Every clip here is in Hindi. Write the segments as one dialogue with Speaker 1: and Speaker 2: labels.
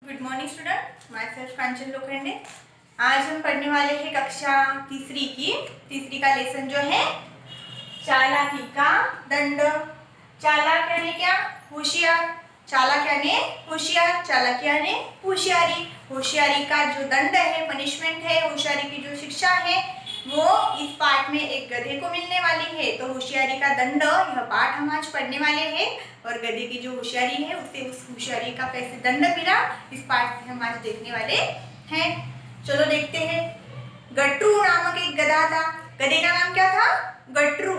Speaker 1: Good morning student, my self Kanchan Lokhande. आज हम पढ़ने वाले हैं कक्षा तीसरी का लेसन जो है चालाकी का दंड। चालाक यानी क्या? होशियार। चालाक यानी होशियार, चालाक यानी होशियारी। होशियारी का जो दंड है, पनिशमेंट है, होशियारी की जो शिक्षा है वो इस पाठ में एक गधे को मिलने वाली है। तो होशियारी का दंड, यह पाठ हम आज पढ़ने वाले हैं और गधे की जो होशियारी है उसे उस होशियारी का कैसे दंड मिला इस पाठ से हम आज देखने वाले हैं। चलो देखते हैं। गट्रू नामक एक गधा था। गधे का नाम क्या था? गट्रू।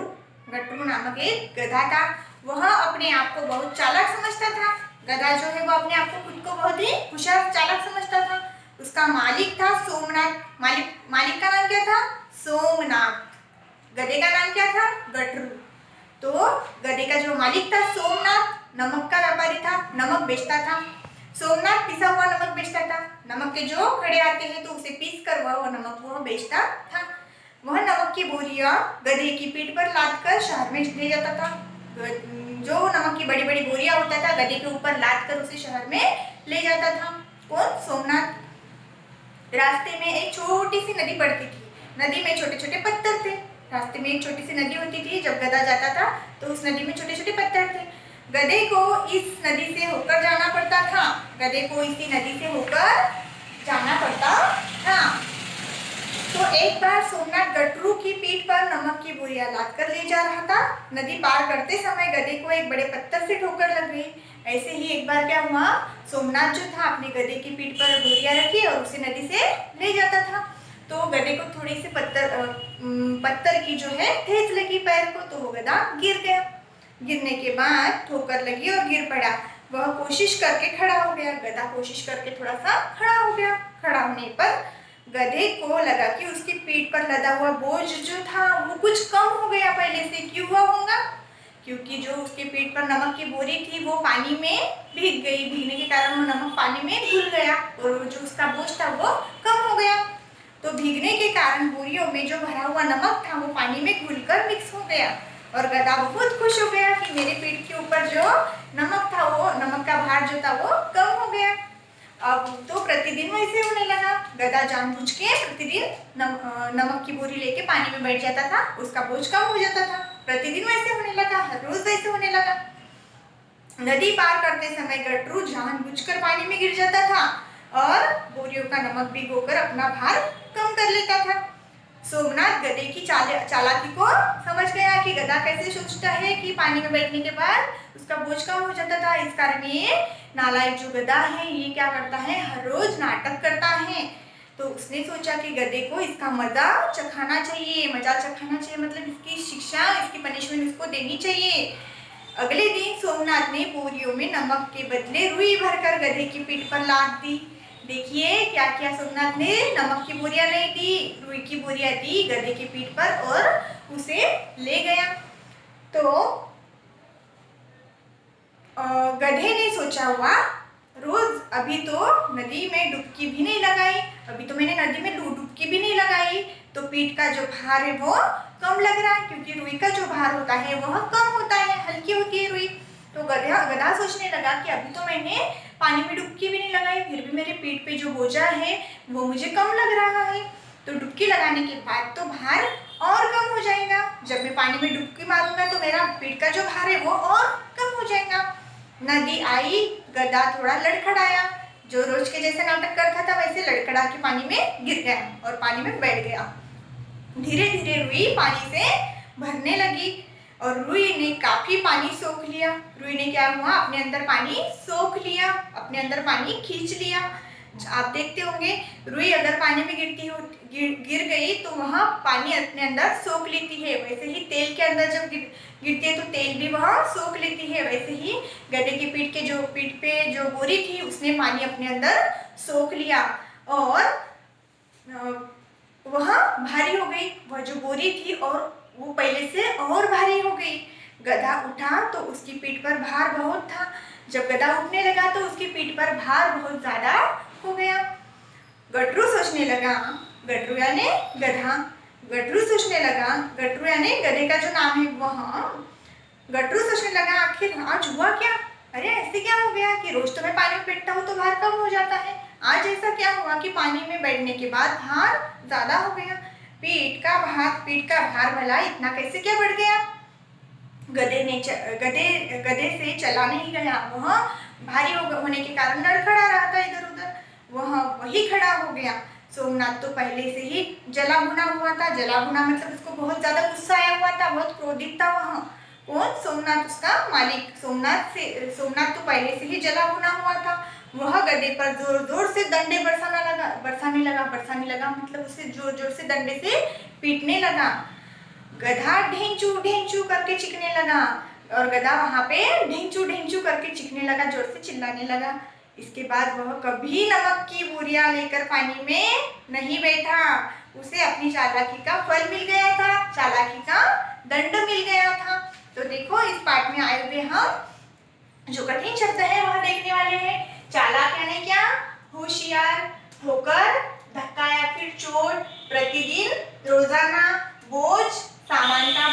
Speaker 1: गट्रू नामक एक गधा था। वह अपने आप को बहुत चालाक समझता था। गधा जो है वो अपने आप को खुद को बहुत ही होशियार चालाक समझता था। उसका मालिक था सोमनाथ। मालिक का नाम क्या था? सोमनाथ। गधे का नाम क्या था? गट्रू। तो गधे का जो मालिक था सोमनाथ नमक का व्यापारी था, नमक बेचता था। सोमनाथ पिसा हुआ नमक बेचता था। नमक के जो खड़े आते हैं तो उसे पीस कर वह नमक वह बेचता था। वह नमक की बोरियां गधे की पीठ पर लाद कर शहर में ले जाता था। जो नमक की बड़ी बड़ी बोरियां होता था गधे के ऊपर लाद कर उसे शहर में ले जाता था। कौन? सोमनाथ। रास्ते में एक छोटी सी नदी पड़ती थी। नदी में छोटे छोटे पत्थर थे। रास्ते में एक छोटी सी नदी होती थी। जब गधा जाता था तो उस नदी में छोटे छोटे पत्थर थे। गधे को इस नदी से होकर जाना पड़ता था। गधे को इसी नदी से होकर जाना पड़ता था। तो एक बार सोमनाथ गट्रू की पीठ पर नमक की बोरियां लाद कर ले जा रहा था। नदी पार करते समय गधे को एक बड़े पत्थर से ठोकर लग गई। ऐसे ही एक बार क्या हुआ, सोमनाथ जो था अपने गधे की पीठ पर बोरियां रखी और उसे नदी से ले जाता था। तो गधे को थोड़ी सी पत्थर की जो है ठेस लगी पैर को, तो वो गधा गिर गया। गिरने के बाद ठोकर लगी और गिर पड़ा। वह कोशिश करके खड़ा हो गया। गधा कोशिश करके थोड़ा सा खड़ा हो गया। खड़ा होने पर गधे को लगा कि उसकी पीठ पर लदा हुआ बोझ जो था वो कुछ कम हो गया पहले से। क्यों हुआ होगा? क्योंकि जो उसके पीठ पर नमक की बोरी थी वो पानी में भीग गई। भीगने के कारण वो नमक पानी में घुल गया और जो उसका बोझ था वो कम हो गया। तो भीगने के कारण बोरियों में जो भरा हुआ नमक था वो पानी में घुलकर मिक्स हो गया और गधा बहुत खुश हो गया कि मेरे पीठ के ऊपर जो नमक था वो नमक का भार जो था वो कम हो गया। अब तो प्रतिदिन वैसे होने लगा। गधा जानबूझ के प्रतिदिन नमक की बोरी लेके पानी में बैठ जाता था। उसका बोझ कम हो जाता था। प्रतिदिन वैसे होने लगा, हर रोज वैसे होने लगा। नदी पार करते समय गट्रू जानबूझकर पानी में गिर जाता था और बोरियों का नमक भिगोकर अपना भार कम कर लेता था। सोमनाथ गधे की चालाकी को समझ गया कि गधा कैसे सोचता है कि पानी में बैठने के बाद उसका बोझ कम हो जाता था। इस कारण ये नालायक जो गधा है ये क्या करता है, हर रोज नाटक करता है। तो उसने सोचा कि गधे को इसका मजा चखाना चाहिए। मतलब इसकी शिक्षा, इसकी पनिशमेंट इसको देनी चाहिए। अगले दिन सोमनाथ ने बोरियों में नमक के बदले रुई भरकर गधे की पीठ पर लाद दी। देखिए क्या किया सोमनाथ ने, नमक की बोरियां नहीं दी, रुई की बोरियां दी गधे की पीठ पर और उसे ले गया। तो गधे ने सोचा हुआ, रोज अभी तो नदी में डुबकी भी नहीं लगाई, अभी तो मैंने नदी में डुबकी भी नहीं लगाई, तो पीठ का जो भार है वो कम लग रहा है। क्योंकि रुई का जो भार होता है वह कम होता है, हल्की होती है रुई। तो गधा सोचने लगा कि अभी तो मैंने पानी में डुबकी भी नहीं लगाई, फिर भी मेरे पीठ पे जो बोझा है वो मुझे कम लग रहा है। तो डुबकी लगाने के बाद तो भार और कम हो जाएगा। जब मैं पानी में डुबकी मारूंगा तो मेरा पीठ का जो भार है वो और कम हो जाएगा। नदी आई, गधा थोड़ा लड़खड़ाया। जो रोज के जैसे नाटक करता था वैसे लड़खड़ा के पानी में गिर गया और पानी में बैठ गया। धीरे धीरे रुई पानी से भरने लगी और रुई ने काफी पानी सोख लिया। रुई ने क्या हुआ, अपने अंदर पानी सोख लिया, अपने अंदर पानी खींच लिया। आप देखते होंगे रुई अगर पानी में गिर गई तो वहाँ पानी अपने अंदर सोख लेती है। वैसे ही तेल के अंदर जब गिरती है तो तेल भी वहाँ सोख लेती है। वैसे ही गधे की पीठ पे जो बोरी थी उसने पानी अपने अंदर सोख लिया और वह भारी हो गई। वह जो बोरी थी और वो पहले से और भारी हो गई। गधा उठा तो उसकी पीठ पर भार बहुत था। जब गधा उठने लगा तो उसकी पीठ पर भार बहुत ज्यादा हो गया। गट्रू सोचने लगा, गट्रू यानी गधा, गट्रू सोचने लगा, गट्रू यानी गधे का जो नाम है वह, गट्रू सोचने लगा आखिर आज हुआ क्या, अरे ऐसे क्या हो गया कि रोज तो मैं पानी में बैठता हूँ तो भार कम हो जाता है, आज ऐसा क्या हुआ कि पानी में बैठने के बाद भार ज्यादा हो गया। पीठ का भार भला इतना कैसे क्या बढ़ गया? गधे से चला नहीं गया, वह भारी होने के कारण लड़खड़ा रहा था इधर उधर, वह वही खड़ा हो गया। सोमनाथ तो पहले से ही जला भुना हुआ था, जला भुना मतलब उसको बहुत ज्यादा गुस्सा आया हुआ था, बहुत क्रोधित था वह। कौन? सोमनाथ, उसका मालिक। सोमनाथ तो पहले से ही जला भुना हुआ था। वह गधे पर जोर जोर से डंडे बरसाने लगा मतलब उसे जोर जोर से डंडे से पीटने लगा। गधा ढेंचू ढेंचू करके चीखने लगा, और गधा वहां पे ढेंचू ढेंचू करके चीखने लगा, जोर से चिल्लाने लगा। इसके बाद वह कभी नमक की बोरियां लेकर पानी में नहीं बैठा, उसे अपनी चालाकी का फल मिल गया था, चालाकी का दंड मिल गया था। तो देखो इस पाठ में आए हुए हम जो कठिन शब्द है वह देखने वाले हैं। चालाक यानी क्या? होशियार, ठोकर, धक्का या फिर चोट, प्रतिदिन, रोजाना, बोझ, सामान का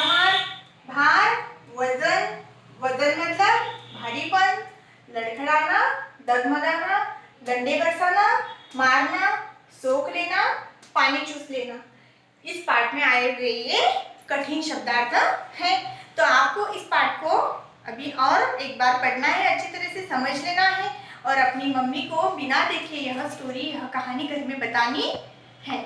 Speaker 1: भार, वजन, वजन मतलब भारीपन, लड़खड़ाना, डगमगाना, डंडे बरसाना, मारना, सोख लेना, पानी चूस लेना। इस पाठ में आए हुए ये कठिन शब्दार्थ हैं। तो आपको इस पाठ को अभी और एक बार पढ़ना है, अच्छी तरह से समझ लेना है, और अपनी मम्मी को बिना देखे यह स्टोरी, यह कहानी घर में बतानी है।